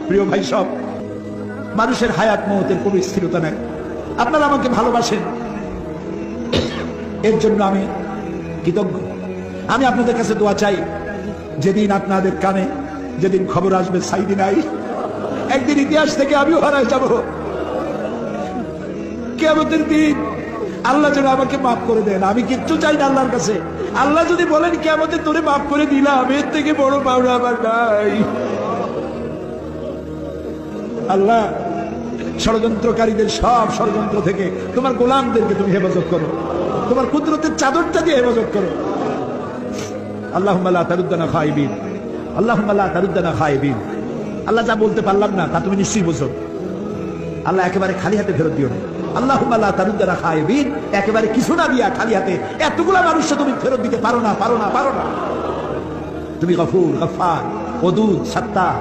প্রিয় ভাই, সব মানুষের হায়াত মওতের কোনো স্থিরতা নাই। আপনারা আমাকে ভালোবাসেন, এর জন্য আমি কৃতজ্ঞ। আমি আপনাদের কাছে দোয়া চাই, যেদিন আপনাদের কানে যেদিন খবর আসবে সাইদি নাই, একদিন ইতিহাস থেকে আমিও হারায় যাব। কিয়ামতের দিন আল্লাহ যেন আমাকে মাফ করে দেন। আমি কিচ্ছু চাই না আল্লাহর কাছে। আল্লাহ যদি বলেন কিয়ামতে তোরে মাফ করে দিলাম, এর থেকে বড় পাওনা আমার নাই। আল্লাহ, ষড়যন্ত্রকারীদের সব ষড়যন্ত্র থেকে তোমার গোলামদেরকে তুমি হেফাজত করো, তোমার কুদরতের চাদরটা দিয়ে হেফাজত করো। আল্লাহুম্মা লা তারুদ্দানা খাইবিন, আল্লাহুম্মা লা তারুদ্দানা খাইবিন। আল্লাহ, যা বলতে পারলাম না তা তুমি নিশ্চয়ই বোঝো। আল্লাহ, একেবারে খালি হাতে ফেরত দিও না। আল্লাহুম্মা লা তারুদ্দানা খাইবিন, একেবারে কিছু না দিয়া খালি হাতে এতগুলা মানুষকে তুমি ফেরত দিতে পারো না। তুমি গফুর, গফফার, ওদুদ, সাত্তার।